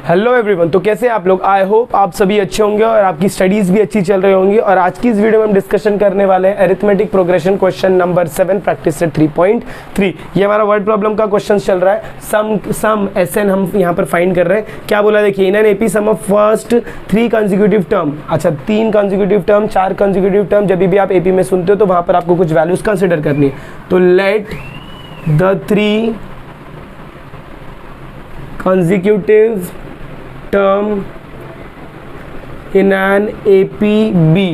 Hello everyone, तो कैसे आप लोग। आई होप आप सभी अच्छे होंगे और आपकी स्टडीज़ भी अच्छी चल रही होंगी। और आज की इस वीडियो में हम डिस्कशन करने वाले हैं arithmetic progression question number 7 practice set 3.3। ये हमारा वर्ड प्रॉब्लम का क्वेश्चन चल रहा है। सम SN हम यहाँ पर फाइंड कर रहे हैं। क्या बोला देखिए, in an AP some of first 3 consecutive term. अच्छा, 3 कंसेक्यूटिव टर्म, 4 कंसेक्यूटिव टर्म जब भी आप एपी में सुनते हो तो वहाँ पर आपको कुछ वैल्यूज कंसिडर करनी है। तो let the 3 consecutive term in an APB।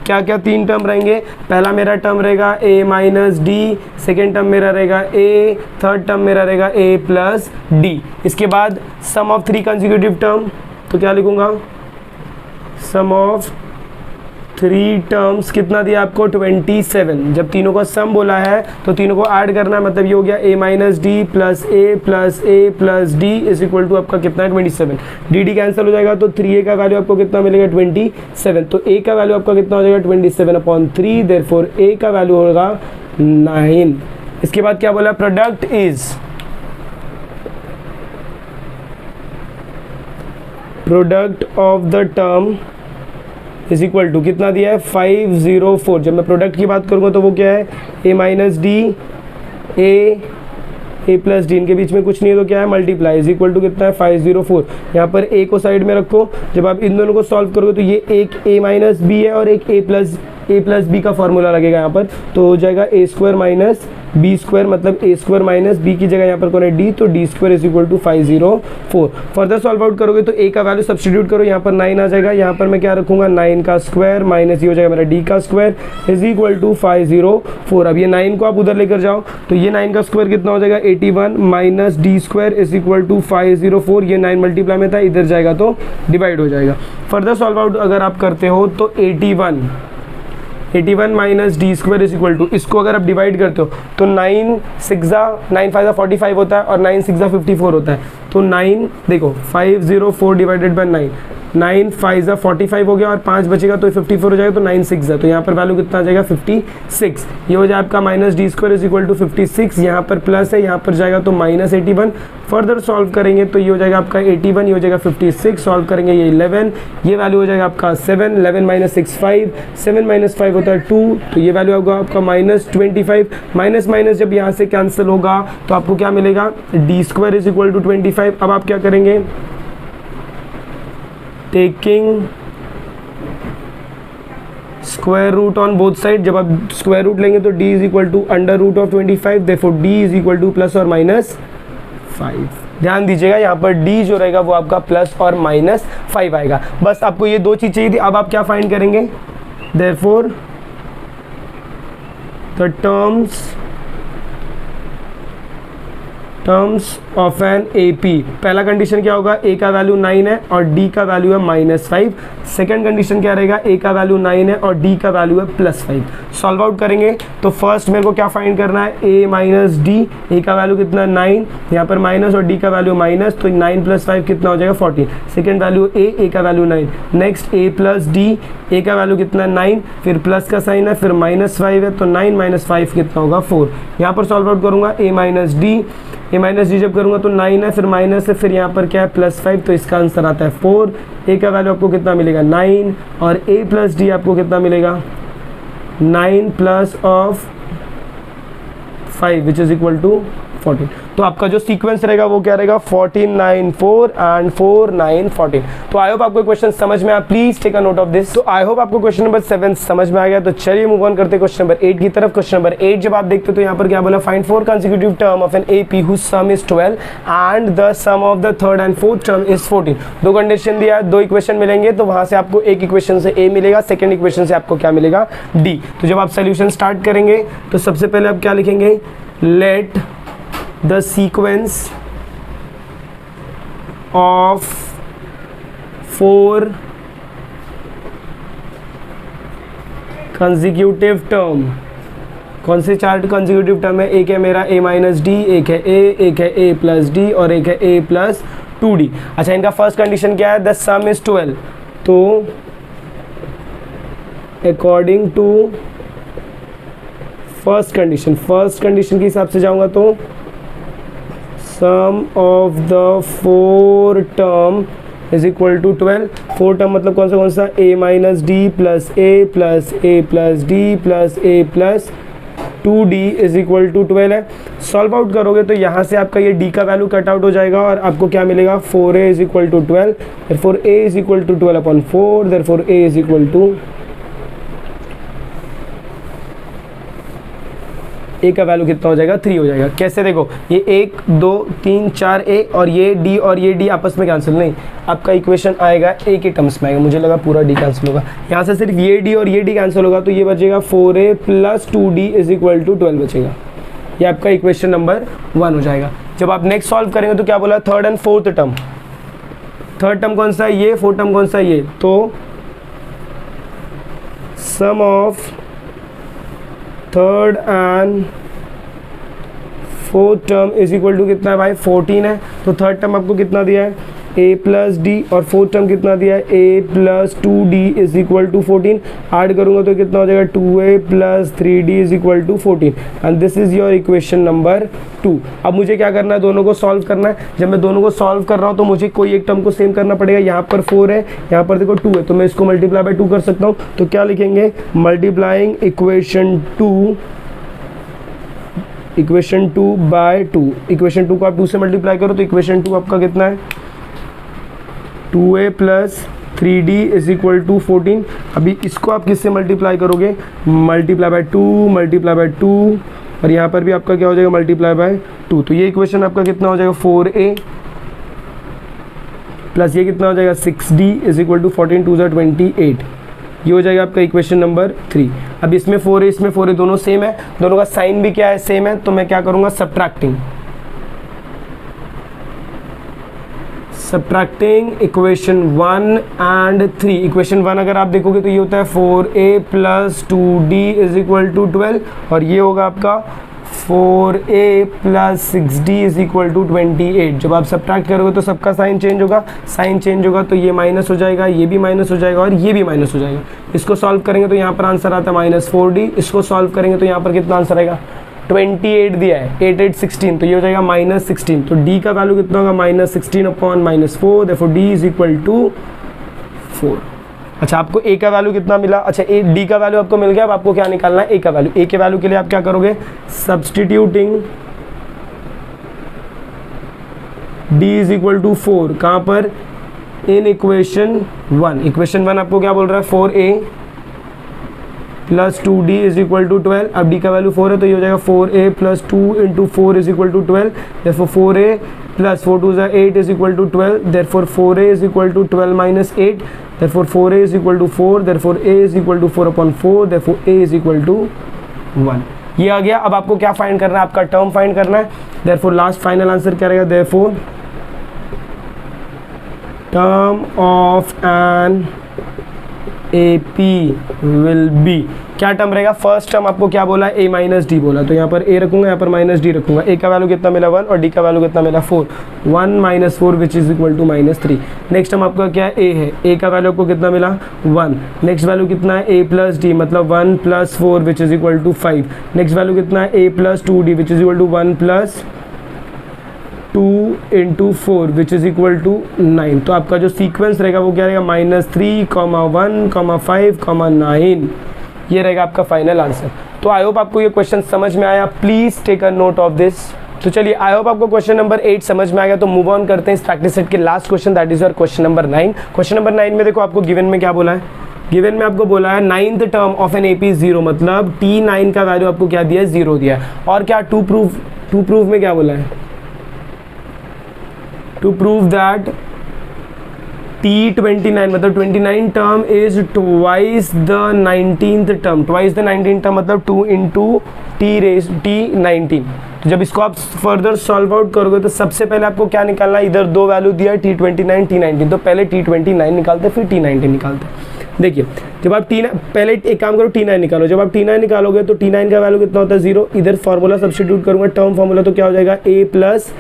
क्या क्या 3 टर्म रहेंगे। पहला मेरा टर्म रहेगा a minus D, second term मेरा रहेगा a, थर्ड टर्म मेरा रहेगा a प्लस डी। इसके बाद सम ऑफ 3 कंसेक्यूटिव टर्म, तो क्या लिखूंगा, सम ऑफ 3 टर्म्स कितना दिया आपको 27। जब तीनों का सम बोला है तो तीनों को ऐड करना है, मतलब ये हो गया a minus D plus a plus d is equal to आपका कितना है 27। डी कैंसिल हो जाएगा तो 3a का वैल्यू आपको कितना मिलेगा 27। तो a का वैल्यू आपका कितना हो जाएगा 27/3, देयरफॉर a का वैल्यू होगा 9। इसके बाद क्या बोला, product is product of the term is equal to कितना दिया है 504। जब मैं प्रोडक्ट की बात करूँगा तो वो क्या है a minus D a plus D, इनके बीच में कुछ नहीं है तो क्या है मल्टीप्लाई, इज इक्वल टू कितना है 504। यहाँ पर a को साइड में रखो, जब आप इन दोनों को सॉल्व करोगे तो ये एक a माइनस बी है और एक a प्लस बी का फॉर्मूला लगेगा यहाँ पर, तो हो जाएगा a square minus b square, मतलब a स्क्वायर माइनस बी की जगह यहाँ पर कौन है d, तो d square is equal to 504। Further solve out करोगे तो a का वैल्यू सब्स्टिट्यूट करो, यहाँ पर 9 आ जाएगा। यहाँ पर मैं क्या रखूंगा 9 का स्क्वायर माइनस ये हो जाएगा मेरा d का स्क्वायर इज इक्वल टू 504। अब ये 9 को आप उधर लेकर जाओ तो ये 9 का स्क्वायर कितना हो जाएगा 81 minus d square is equal to 504। ये 9 मल्टीप्लाई में था, इधर जाएगा तो डिवाइड हो जाएगा। फर्दर सॉल्व आउट अगर आप करते हो तो 81 minus d square is equal to, इसको अगर आप डिवाइड करते हो तो 9 5 45 होता है और 9 6 54 होता है। तो 9 देखो 504 डिवाइडेड बाय 9 5 45 हो गया और 5 बचेगा तो 54 हो जाएगा, तो 9 6 तो यहाँ पर वैल्यू कितना आ जाएगा 56। ये हो जाए आपका minus d square is equal to 56। यहाँ पर प्लस है, यहाँ पर जाएगा तो माइनस 81। फर्दर सॉल्व करेंगे तो ये हो जाएगा आपका 81, ये हो जाएगा 56। सॉल्व करेंगे ये 11, ये वैल्यू हो जाएगा आपका 7, 11 माइनस 6 5, 7 माइनस 5 होता है 2, तो ये वैल्यू होगा आपका माइनस 25। माइनस माइनस जब यहाँ से कैंसिल होगा तो आपको क्या मिलेगा d square is equal to 25। अब आप क्या करेंगे, taking square root on both side, जब आप स्क्वायर रूट लेंगे तो d is equal to under root of 25, therefore d is equal to plus और माइनस 5। ध्यान दीजिएगा यहाँ पर d जो रहेगा वो आपका प्लस और माइनस 5 आएगा। बस आपको ये 2 चीज़ चाहिए थी। अब आप क्या फाइंड करेंगे, therefore the terms of an AP। पहला कंडीशन क्या होगा, a का वैल्यू 9 है और d का वैल्यू है -5। सेकंड कंडीशन क्या रहेगा, a का वैल्यू 9 है और d का वैल्यू है +5। सॉल्व आउट करेंगे तो फर्स्ट मेरे को क्या फाइंड करना है, a माइनस डी, a का वैल्यू कितना 9, यहाँ पर माइनस और d का वैल्यू माइनस, तो 9 + 5 कितना हो जाएगा 14। सेकेंड वैल्यू a का value 9, next a plus D, a का वैल्यू कितना 9, फिर प्लस का साइन है, फिर -5 है, तो 9 माइनस 5 कितना होगा 4। यहाँ पर सॉल्व आउट करूँगा a माइनस डी जब करूँगा तो 9 है, फिर माइनस है, फिर यहाँ पर क्या है +5, तो इसका आंसर आता है 4। a का वैल्यू आपको कितना मिलेगा 9 और a प्लस डी आपको कितना मिलेगा 9 plus of 5 which is equal to 14। तो आपका जो सीक्वेंस रहेगा वो क्या रहेगा 14 9 4 एंड 4 9 14। तो आई होप आपको क्वेश्चन समझ में आया, please take a note of this. तो आई होप आपको क्वेश्चन नंबर 7 समझ में आ गया। तो चलिए मूव ऑन करते हैं क्वेश्चन नंबर 8 की तरफ। क्वेश्चन नंबर 8 जब आप देखते हो तो यहाँ पर क्या बोला, find 4 consecutive term of an AP whose sum is 12 and the sum of the third and fourth term is 14। 2 condition दिया है, 2 इक्वेशन मिलेंगे, तो वहां से आपको एक इक्वेशन से A मिलेगा, सेकेंड इक्वेशन से आपको क्या मिलेगा D। तो जब आप सोल्यूशन स्टार्ट करेंगे तो सबसे पहले आप क्या लिखेंगे, late the sequence of 4 consecutive term। कौन से 4 कंसेक्यूटिव टर्म है, एक है मेरा a माइनस डी, एक है a, एक है a प्लस डी और एक है a प्लस 2d। अच्छा, इनका फर्स्ट कंडीशन क्या है, द सम इज 12। तो अकॉर्डिंग टू फर्स्ट कंडीशन के हिसाब से जाऊंगा तो sum of the 4 term is equal to 12। 4 term मतलब कौन सा a minus D plus A plus A plus D plus A plus 2d is equal to 12 है। सॉल्व आउट करोगे तो यहाँ से आपका ये d का वैल्यू कट आउट हो जाएगा और आपको क्या मिलेगा 4a is equal to 12, therefore a is equal to 12 upon 4, therefore a is equal to a का वैल्यू कितना हो जाएगा 3 हो जाएगा। कैसे देखो ये 1 2 3 4 a और ये d आपस में कैंसिल नहीं, आपका इक्वेशन आएगा a के टर्म्स में आएगा। मुझे लगा पूरा d कैंसिल होगा, यहाँ से सिर्फ ये d और ये d कैंसिल होगा तो ये बचेगा 4a plus 2d is equal to 12 बचेगा। ये आपका इक्वेशन नंबर 1 हो जाएगा। जब आप नेक्स्ट सॉल्व करेंगे तो क्या बोला, third and fourth term, third term कौन सा है ये, फोर्थ टर्म कौन सा है ये, तो sum of third and fourth term is equal to कितना है भाई 14 है। तो थर्ड टर्म आपको कितना दिया है a प्लस डी और फोर्थ टर्म कितना दिया है a plus 2d is equal to 14। Add करूंगा तो कितना हो जाएगा 2a plus 3d is equal to 14 and this is your equation number 2। अब मुझे क्या करना है, दोनों को सॉल्व करना है। जब मैं दोनों को सॉल्व कर रहा हूँ तो मुझे कोई एक टर्म को सेम करना पड़ेगा। यहाँ पर 4 है, यहाँ पर देखो 2 है, तो मैं इसको मल्टीप्लाई बाय 2 कर सकता हूँ। तो क्या लिखेंगे, मल्टीप्लाइंग इक्वेशन 2 बाय 2। इक्वेशन 2 को आप 2 से मल्टीप्लाई करो तो इक्वेशन 2 आपका कितना है 2a plus 3d is equal to 14। अभी इसको आप किससे मल्टीप्लाई करोगे, मल्टीप्लाई बाय 2 और यहाँ पर भी आपका क्या हो जाएगा मल्टीप्लाई बाय 2। तो ये इक्वेशन आपका कितना हो जाएगा 4a प्लस ये कितना हो जाएगा 6d इज इक्वल टू 14 2 ज़ा 28। ये हो जाएगा आपका इक्वेशन नंबर 3। अब इसमें 4 है, इसमें 4 है, दोनों सेम है, दोनों का साइन भी क्या है सेम है। तो मैं क्या करूँगा, सब्ट्रैक्टिंग इक्वेशन 1 एंड 3। इक्वेशन 1 अगर आप देखोगे तो ये होता है 4a plus 2d is equal to 12 और ये होगा आपका 4a plus 6d is equal to 28। जब आप सब्ट्रैक्ट करोगे तो सबका साइन चेंज होगा, साइन चेंज होगा तो ये माइनस हो जाएगा, ये भी माइनस हो जाएगा और ये भी माइनस हो जाएगा। इसको सॉल्व करेंगे तो यहाँ पर आंसर आता है -4d। इसको सॉल्व करेंगे तो यहाँ पर कितना आंसर आएगा 28 दिया है, 8 8 16, तो ये हो जाएगा -16। तो d का वैल्यू कितना होगा -16 upon -4, therefore d is equal to 4। अच्छा आपको a का वैल्यू कितना मिला, अच्छा d का वैल्यू आपको मिल गया। अब आपको क्या निकालना है a का वैल्यू। a के वैल्यू के लिए आप क्या करोगे, substituting d is equal to 4 कहाँ पर, इन इक्वेशन 1। इक्वेशन 1 आपको क्या बोल रहा है 4a plus 2d is equal to 12। अब d का वैल्यू 4 है तो ये हो जाएगा 4a plus 2 into 4 is equal to 12, therefore 4a plus 4 2 ज़ा 8 is equal to 12, therefore 4a is equal to 12 minus 8, therefore 4a is equal to 4, therefore a is equal to 4 upon 4, therefore a is equal to 1। ये आ गया। अब आपको क्या find करना है, आपका term find करना है। देयरफॉर लास्ट फाइनल आंसर क्या रहेगा, therefore term of an AP will be, क्या टर्म रहेगा, फर्स्ट टर्म आपको क्या बोला a माइनस डी बोला, तो यहाँ पर a रखूंगा, यहाँ पर माइनस डी रखूंगा। a का वैल्यू कितना मिला 1 और d का वैल्यू कितना मिला 4, 1 minus 4 which is equal to -3। Next term आपका क्या है a है, a का वैल्यू आपको कितना मिला 1। नेक्स्ट वैल्यू कितना है a प्लस डी मतलब 1 plus 4 which is equal to 5। Next value कितना है a plus 2d which is equal to 1 plus 2 into 4 which is equal to 9। तो आपका जो सीक्वेंस रहेगा वो क्या रहेगा -3, 1, 5, 9। ये रहेगा आपका फाइनल आंसर। तो आई होप आपको ये क्वेश्चन समझ में आया, please take a note of this. तो चलिए आई होप आपको क्वेश्चन नंबर 8 समझ में आ गया। तो मूव ऑन करते हैं इस प्रैक्टिस सेट के last question, that is your question number 9। Question number 9 में देखो आपको गिवन में क्या बोला है, गिवन में आपको बोला है 9th term of an AP 0, मतलब T9 का वैल्यू आपको क्या दिया है 0 दिया है। और क्या टू प्रूफ में क्या बोला है, टू प्रूव दैट T29 मतलब 29 term is twice the 19th term. Twice the 19th term मतलब 2 इंटू T19। तो जब इसको आप फर्दर सॉल्व आउट करोगे तो सबसे पहले आपको क्या निकालना है, इधर दो वैल्यू दिया है T29 T19, तो पहले T29 निकालते फिर T19 निकालते। देखिए जब आप पहले एक काम करो T9 निकालो। जब आप T9 निकालोगे तो T9 का वैल्यू कितना होता है 0। इधर फॉर्मूला सब्स्टिट्यूट करूंगा, टर्म फॉर्मूला, तो क्या हो जाएगा a plus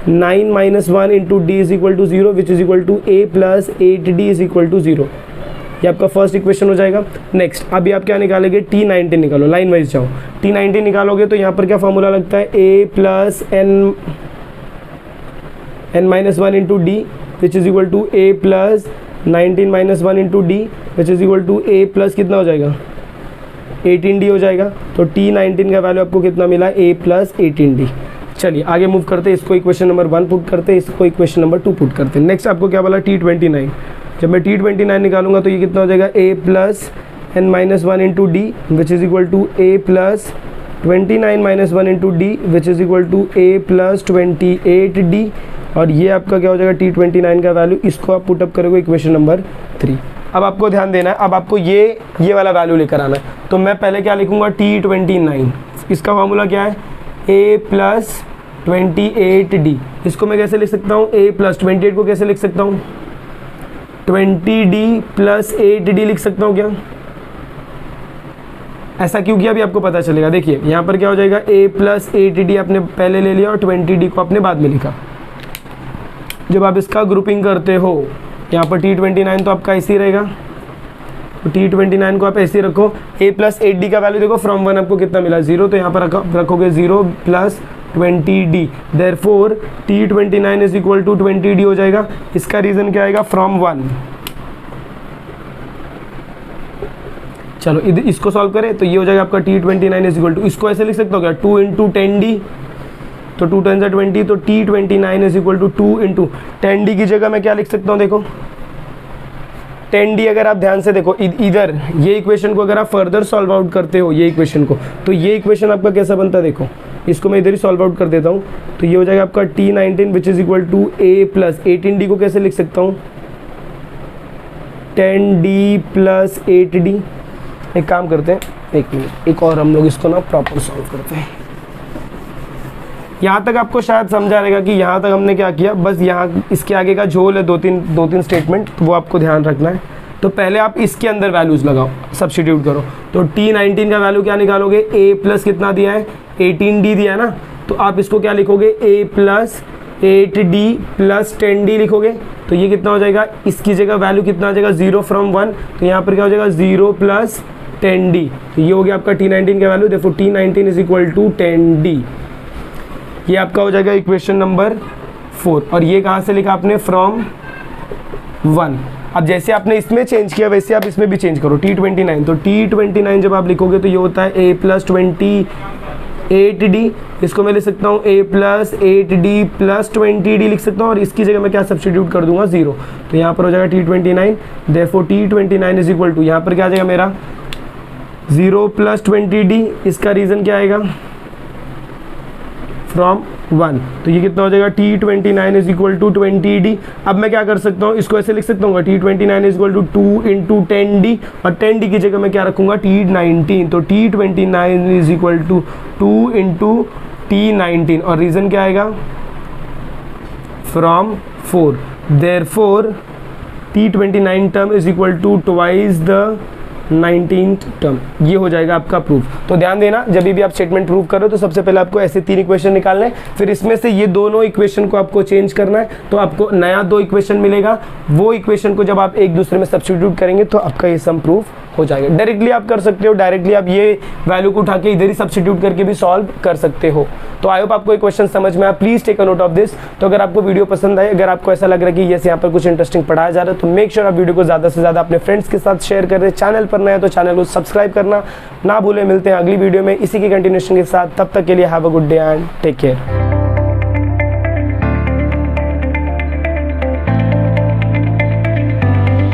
9 minus 1 into d is equal to 0 which is equal to a plus 8d is equal to 0। ये आपका फर्स्ट इक्वेशन हो जाएगा। नेक्स्ट अभी आप क्या निकालेंगे, T19 निकालो, लाइन वाइज जाओ। T19 निकालोगे तो यहाँ पर क्या फॉर्मूला लगता है, a plus n n minus one into d which is equal to a plus 19 minus one into d which is equal to a plus कितना हो जाएगा 18d हो जाएगा। तो t19 का वैल्यू आपको कितना मिला, a प्लस 18d। चलिए आगे मूव करते हैं, इसको इक्वेशन नंबर 1 पुट करते हैं, इसको इक्वेशन नंबर 2 पुट करते हैं। नेक्स्ट आपको क्या बोला, t29। जब मैं t29 निकालूंगा तो ये कितना हो जाएगा, a plus n minus one into d which is equal to a plus 29 minus one into d which is equal to a plus 28d। और ये आपका क्या हो जाएगा t29 का वैल्यू, इसको आप पुटअप करोगे इक्वेशन नंबर 3। अब आपको ध्यान देना है, अब आपको ये वाला वैल्यू लेकर आना है। तो मैं पहले क्या लिखूंगा, t29, इसका फॉर्मूला क्या है, a प्लस 28d। इसको मैं कैसे लिख सकता हूँ, a प्लस 28 को कैसे लिख सकता हूँ, 20d प्लस 8d लिख सकता हूँ क्या। ऐसा क्यों किया अभी आपको पता चलेगा। देखिए यहाँ पर क्या हो जाएगा, a प्लस 8d आपने पहले ले लिया और 20d को आपने बाद में लिखा। जब आप इसका ग्रुपिंग करते हो, यहाँ पर t29 तो आपका ऐसे ही रहेगा, तो t29 को आप ऐसे ही रखो। a प्लस 8d का वैल्यू देखो, फ्रॉम 1 आपको कितना मिला, 0, तो यहाँ पर रखोगे 0 plus 20d। Therefore t29 is equal to 20d हो जाएगा। इसका रीज़न क्या आएगा, फ्रॉम 1। चलो इसको सॉल्व करें तो ये हो जाएगा आपका t29 इज इक्वल टू, इसको ऐसे लिख सकते हो क्या, 2 इंटू 10d, तो 2 10 20, तो t29 is equal to 2 into 10d की जगह मैं क्या लिख सकता हूँ, देखो 10d अगर आप ध्यान से देखो इधर ये इक्वेशन को अगर आप फर्दर सॉल्व आउट करते हो ये इक्वेशन को, तो ये इक्वेशन आपका कैसा बनता है, देखो इसको मैं इधर ही सॉल्व आउट कर देता हूँ। तो ये हो जाएगा आपका t19 which is equal to a plus 18d को कैसे लिख सकता हूँ, 10d प्लस 8d। एक काम करते हैं, एक मिनट, एक और हम लोग इसको ना प्रॉपर सॉल्व करते हैं। यहाँ तक आपको शायद समझा रहेगा कि यहाँ तक हमने क्या किया, बस यहाँ इसके आगे का झोल है, दो तीन स्टेटमेंट, तो वो आपको ध्यान रखना है। तो पहले आप इसके अंदर वैल्यूज़ लगाओ, सब्स्टिट्यूट करो। तो t19 का वैल्यू क्या निकालोगे, a प्लस कितना दिया है, 18d दिया है ना, तो आप इसको क्या लिखोगे, a plus 8d plus 10d लिखोगे। तो ये कितना हो जाएगा, इसकी जगह वैल्यू कितना आ जाएगा, 0 फ्रॉम 1, तो यहाँ पर क्या हो जाएगा 0 प्लस 10d। तो ये हो गया आपका t19 का वैल्यू। देखो t19 is equal to 10d, ये आपका हो जाएगा इक्वेशन नंबर 4। और ये कहाँ से लिखा आपने, फ्रॉम 1। अब जैसे आपने इसमें चेंज किया वैसे आप इसमें भी चेंज करो, t29। तो t29 जब आप लिखोगे तो ये होता है a प्लस 28d। इसको मैं लिख सकता हूँ a plus 8d plus 20d लिख सकता हूँ, और इसकी जगह मैं क्या सब्स्टिट्यूट कर दूंगा, 0। तो यहाँ पर हो जाएगा t29। Therefore t29 is equal to, यहाँ पर क्या आ जाएगा मेरा 0 प्लस 20d। इसका रीज़न क्या आएगा, फ्रॉम 1। तो ये कितना हो जाएगा, t29 is equal to 20d। अब मैं क्या कर सकता हूँ, इसको ऐसे लिख सकता हूँ t29 is equal to 2 into 10d, और 10d की जगह मैं क्या रखूँगा, t19। तो t29 is equal to 2 into t19, और रीज़न क्या आएगा, from 4। Therefore t29 term is equal to twice the 19th term. ये हो जाएगा आपका प्रूफ। तो ध्यान देना, जब भी आप स्टेटमेंट प्रूव करो तो सबसे पहले आपको ऐसे 3 इक्वेशन निकालना है, फिर इसमें से ये दोनों इक्वेशन को आपको चेंज करना है, तो आपको नया 2 इक्वेशन मिलेगा। वो इक्वेशन को जब आप एक दूसरे में सब्स्टिट्यूट करेंगे तो आपका ये सम प्रूफ हो जाएगा। डायरेक्टली आप कर सकते हो, डायरेक्टली आप ये वैल्यू को उठा के इधर ही सब्स्टिट्यूट करके भी सॉल्व कर सकते हो। तो आई होप आपको ये क्वेश्चन समझ में आया। Please take a note of this. तो अगर आपको वीडियो पसंद आए, अगर आपको ऐसा लग रहा है कि यस यहाँ पर कुछ इंटरेस्टिंग पढ़ाया जा रहा है, तो मेक श्योर आप वीडियो को ज़्यादा से ज़्यादा अपने फ्रेंड्स के साथ शेयर कर रहे हैं। चैनल पर नए तो चैनल को सब्सक्राइब करना ना भूलें। मिलते हैं अगली वीडियो में इसी की कंटिन्यूएशन के साथ। तब तक के लिए have a good day and take care.